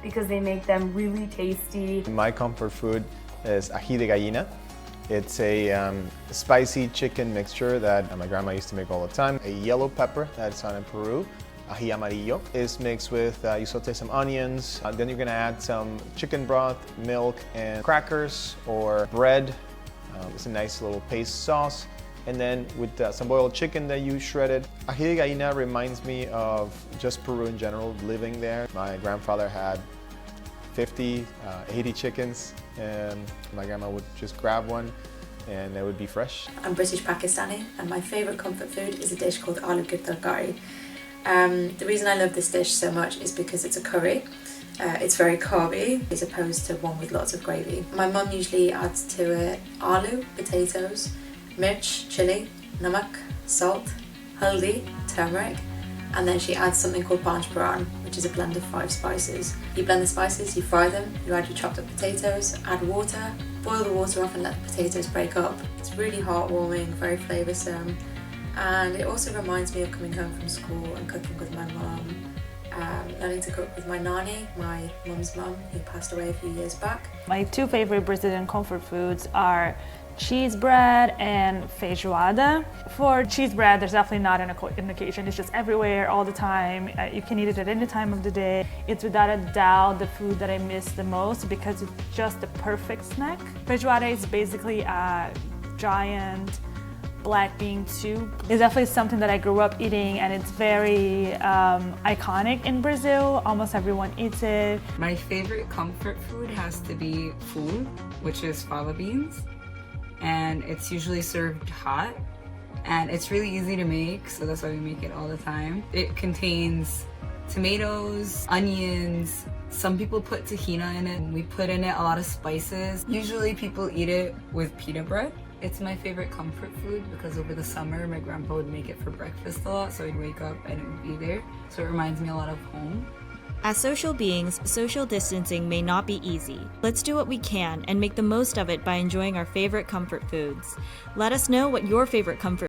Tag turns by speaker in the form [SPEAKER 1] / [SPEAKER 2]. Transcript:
[SPEAKER 1] because they make them really tasty.
[SPEAKER 2] My comfort food is Ají de Gallina. It's a spicy chicken mixture that my grandma used to make all the time. A yellow pepper that's found in Peru. Ají amarillo is mixed with, you saute some onions, then you're gonna add some chicken broth, milk, and crackers or bread. It's a nice little paste sauce. And then with some boiled chicken that you shredded. Ají de Gallina reminds me of just Peru in general, living there. My grandfather had 50, 80 chickens, and my grandma would just grab one and it would be fresh.
[SPEAKER 3] I'm British Pakistani, and my favourite comfort food is a dish called Aloo Kithul Gari. The reason I love this dish so much is because it's a curry. It's very carby as opposed to one with lots of gravy. My mum usually adds to it aloo, potatoes, mirch, chili, namak, salt, haldi, turmeric, and then she adds something called panch phoron, which is a blend of 5 spices. You blend the spices, you fry them, you add your chopped up potatoes, add water, boil the water off and let the potatoes break up. It's really heartwarming, very flavoursome, and it also reminds me of coming home from school and cooking with my mum, learning to cook with my nanny, my mum's mum, who passed away a few years back.
[SPEAKER 4] My 2 favorite Brazilian comfort foods are cheese bread and feijoada. For cheese bread, there's definitely not an occasion. It's just everywhere, all the time. You can eat it at any time of the day. It's without a doubt the food that I miss the most because it's just the perfect snack. Feijoada is basically a giant black bean soup. It's definitely something that I grew up eating, and it's very iconic in Brazil. Almost everyone eats it.
[SPEAKER 5] My favorite comfort food has to be full, which is fava beans. And it's usually served hot, and it's really easy to make, so that's why we make it all the time. It contains tomatoes, onions, some people put tahina in it, and we put in it a lot of spices. Usually people eat it with pita bread. It's my favorite comfort food because over the summer my grandpa would make it for breakfast a lot, so I'd wake up and it would be there, so it reminds me a lot of home.
[SPEAKER 6] As social beings, social distancing may not be easy. Let's do what we can and make the most of it by enjoying our favorite comfort foods. Let us know what your favorite comfort